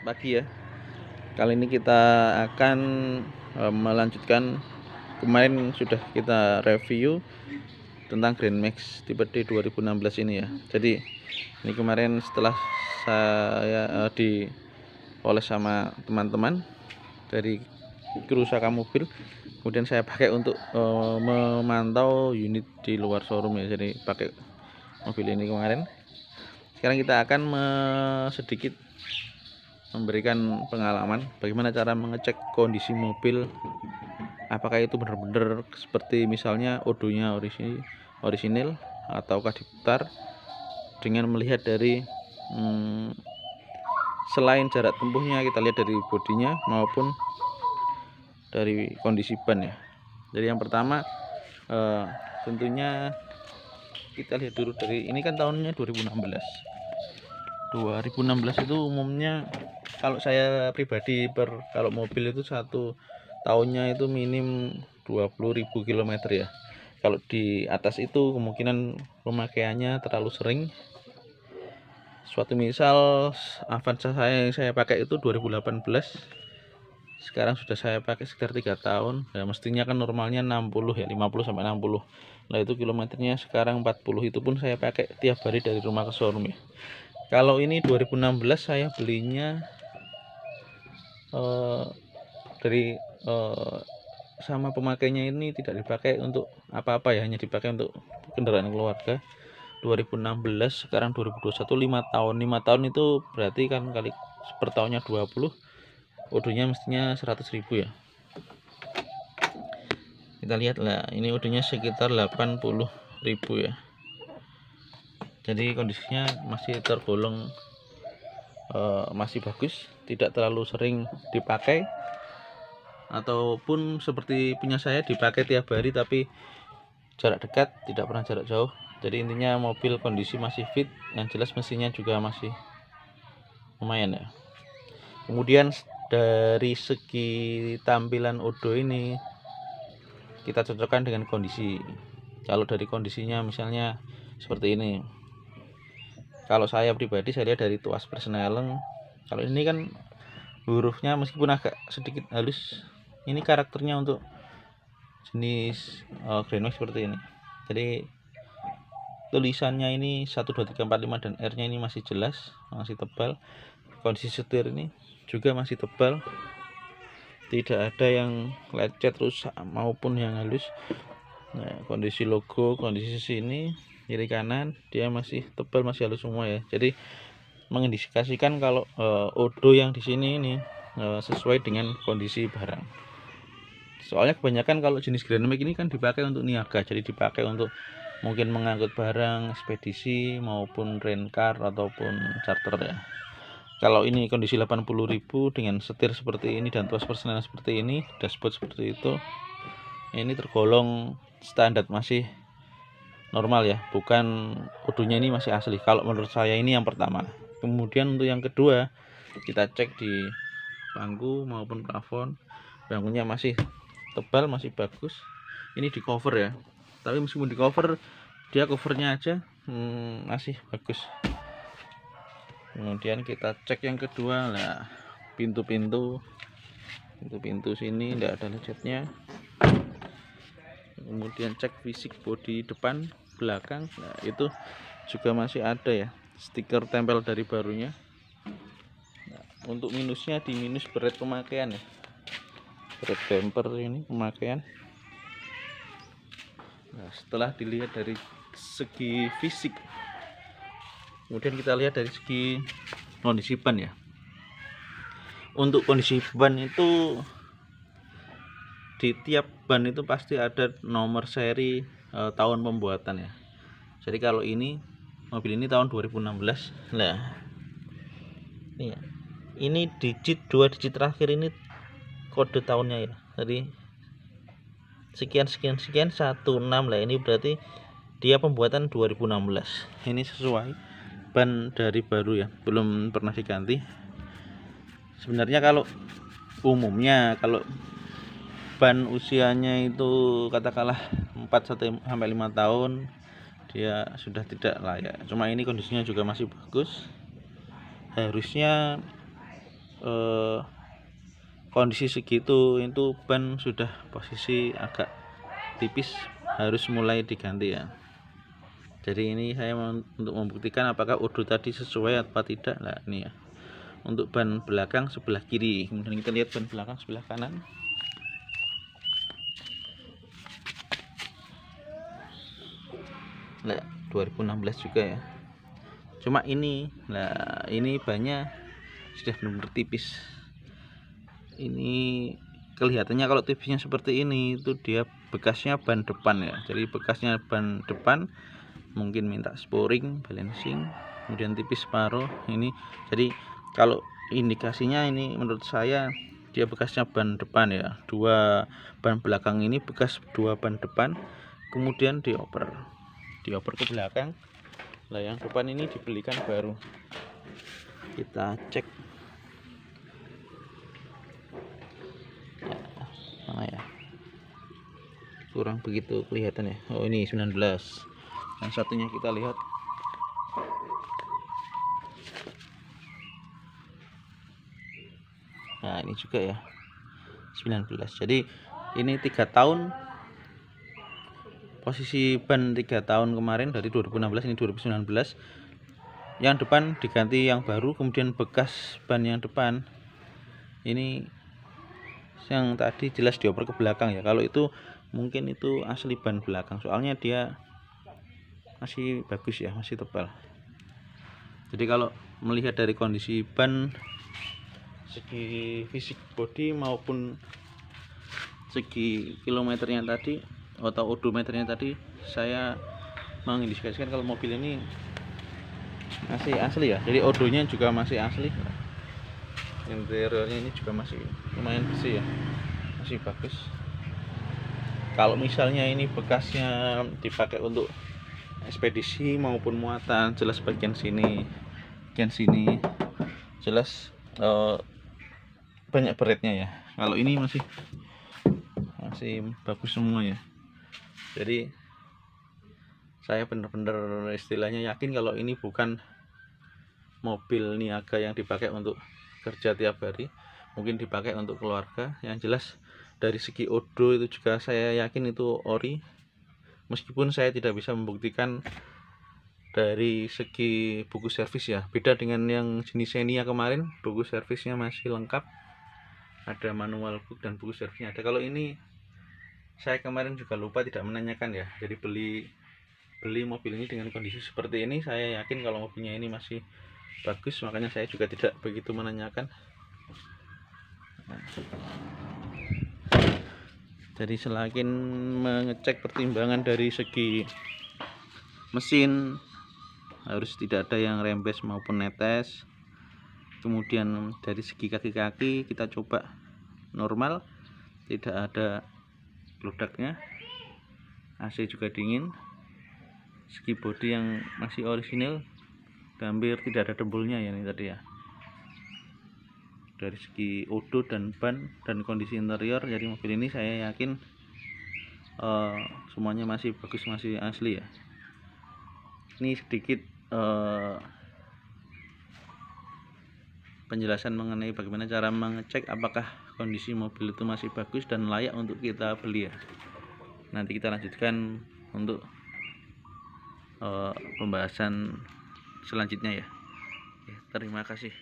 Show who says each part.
Speaker 1: pagi ya. Kali ini kita akan melanjutkan, kemarin sudah kita review tentang Grand Max tipe D 2016 ini ya. Jadi ini kemarin setelah saya dipoles sama teman-teman dari kru Saka Mobil, kemudian saya pakai untuk memantau unit di luar showroom ya. Jadi pakai mobil ini kemarin. Sekarang kita akan sedikit memberikan pengalaman bagaimana cara mengecek kondisi mobil, apakah itu benar-benar seperti misalnya odonya orisinil ataukah diputar, dengan melihat dari selain jarak tempuhnya, kita lihat dari bodinya maupun dari kondisi ban ya. Jadi yang pertama tentunya kita lihat dulu dari ini, kan tahunnya 2016 itu umumnya, kalau saya pribadi kalau mobil itu satu tahunnya itu minim 20.000 km ya. Kalau di atas itu kemungkinan pemakaiannya terlalu sering. Suatu misal Avanza saya pakai itu 2018, sekarang sudah saya pakai sekitar 3 tahun ya, mestinya kan normalnya 60 ya, 50 sampai 60. Nah itu kilometernya sekarang 40, itu pun saya pakai tiap hari dari rumah ke showroom ya. Kalau ini 2016 saya belinya sama pemakainya ini tidak dipakai untuk apa-apa ya, hanya dipakai untuk kendaraan keluarga. 2016 sekarang 2021, 5 tahun. 5 tahun itu berarti kan kali per tahunnya 20, odonya mestinya 100.000 ya. Kita lihat lah, ini odonya sekitar 80.000 ya. Jadi kondisinya masih tergolong masih bagus, tidak terlalu sering dipakai, ataupun seperti punya saya dipakai tiap hari tapi jarak dekat, tidak pernah jarak jauh. Jadi intinya mobil kondisi masih fit, yang jelas mesinnya juga masih lumayan ya. Kemudian dari segi tampilan odo ini kita cocokkan dengan kondisi. Kalau dari kondisinya misalnya seperti ini, kalau saya pribadi saya lihat dari tuas persneleng, kalau ini kan hurufnya meskipun agak sedikit halus, ini karakternya untuk jenis Grand Max seperti ini. Jadi tulisannya ini 1, 2, 3, 4, 5 dan R nya ini masih jelas, masih tebal. Kondisi setir ini juga masih tebal, tidak ada yang lecet, rusak maupun yang halus. Nah, kondisi logo, kondisi sini kiri kanan dia masih tebal, masih halus semua ya. Jadi mengindikasikan kalau odo yang di sini ini sesuai dengan kondisi barang. Soalnya kebanyakan kalau jenis Grand Max ini kan dipakai untuk niaga, jadi dipakai untuk mungkin mengangkut barang, ekspedisi maupun rent car ataupun charter ya. Kalau ini kondisi 80.000 dengan setir seperti ini dan tuas persneling seperti ini, dashboard seperti itu, ini tergolong standar, masih normal ya, bukan odonya ini masih asli. Kalau menurut saya ini yang pertama. Kemudian untuk yang kedua, kita cek di bangku maupun plafon, bangkunya masih tebal, masih bagus. Ini di cover ya, tapi meskipun di cover, dia covernya aja masih bagus. Kemudian kita cek yang kedua lah, pintu-pintu sini tidak ada lecetnya. Kemudian cek fisik bodi depan belakang, nah itu juga masih ada ya, stiker tempel dari barunya. Nah, untuk minusnya di minus berat pemakaian ya, berat bumper ini pemakaian. Nah, setelah dilihat dari segi fisik, kemudian kita lihat dari segi kondisi ban ya. Untuk kondisi ban itu di tiap ban itu pasti ada nomor seri tahun pembuatan ya. Jadi kalau ini mobil ini tahun 2016, nah ini digit 2 digit terakhir ini kode tahunnya ya. Jadi sekian 16 lah, ini berarti dia pembuatan 2016. Ini sesuai ban dari baru ya, belum pernah diganti. Sebenarnya kalau umumnya kalau ban usianya itu katakanlah 4 sampai 5 tahun, dia sudah tidak layak. Cuma ini kondisinya juga masih bagus. Harusnya kondisi segitu itu ban sudah posisi agak tipis, harus mulai diganti ya. Jadi ini saya untuk membuktikan apakah odo tadi sesuai atau tidak. Nah ini ya, untuk ban belakang sebelah kiri, kemudian kita lihat ban belakang sebelah kanan. Nah 2016 juga ya, cuma ini, nah ini bannya sudah benar-benar tipis. Ini kelihatannya kalau tipisnya seperti ini itu dia bekasnya ban depan ya, jadi bekasnya ban depan, mungkin minta sporing, balancing, kemudian tipis separuh ini. Jadi kalau indikasinya ini menurut saya dia bekasnya ban depan ya, dua ban belakang ini bekas dua ban depan, kemudian dioper ke belakang. Lah yang depan ini dibelikan baru. Kita cek mana ya, kurang begitu kelihatan ya. Oh ini 19, yang satunya kita lihat. Nah ini juga ya 19. Jadi ini 3 tahun, posisi ban 3 tahun kemarin dari 2016, ini 2019. Yang depan diganti yang baru, kemudian bekas ban yang depan ini yang tadi jelas dioper ke belakang ya. Kalau itu mungkin itu asli ban belakang, soalnya dia masih bagus ya, masih tebal. Jadi kalau melihat dari kondisi ban, segi fisik bodi maupun segi kilometernya tadi atau odometernya tadi, saya mengindikasikan kalau mobil ini masih asli ya. Jadi odonya juga masih asli, interiornya ini juga masih lumayan bersih ya, masih bagus. Kalau misalnya ini bekasnya dipakai untuk ekspedisi maupun muatan, jelas bagian sini jelas banyak beretnya ya. Kalau ini masih bagus semua ya. Jadi saya benar-benar istilahnya yakin kalau ini bukan mobil niaga yang dipakai untuk kerja tiap hari, mungkin dipakai untuk keluarga. Yang jelas dari segi odo itu juga saya yakin itu ori, meskipun saya tidak bisa membuktikan dari segi buku servis ya. Beda dengan yang jenis Xenia kemarin, buku servisnya masih lengkap, ada manual book dan buku servisnya ada. Kalau ini saya kemarin juga lupa tidak menanyakan ya. Jadi beli mobil ini dengan kondisi seperti ini, saya yakin kalau mobilnya ini masih bagus, makanya saya juga tidak begitu menanyakan. Jadi selain mengecek pertimbangan dari segi mesin, harus tidak ada yang rembes maupun netes. Kemudian dari segi kaki-kaki kita coba normal, tidak ada geludaknya, AC juga dingin. Segi bodi yang masih orisinil, hampir tidak ada dembulnya ya ini tadi ya. Dari segi odo dan ban dan kondisi interior, jadi mobil ini saya yakin semuanya masih bagus, masih asli ya. Ini sedikit penjelasan mengenai bagaimana cara mengecek apakah kondisi mobil itu masih bagus dan layak untuk kita beli ya. Nanti kita lanjutkan untuk pembahasan selanjutnya ya. Terima kasih.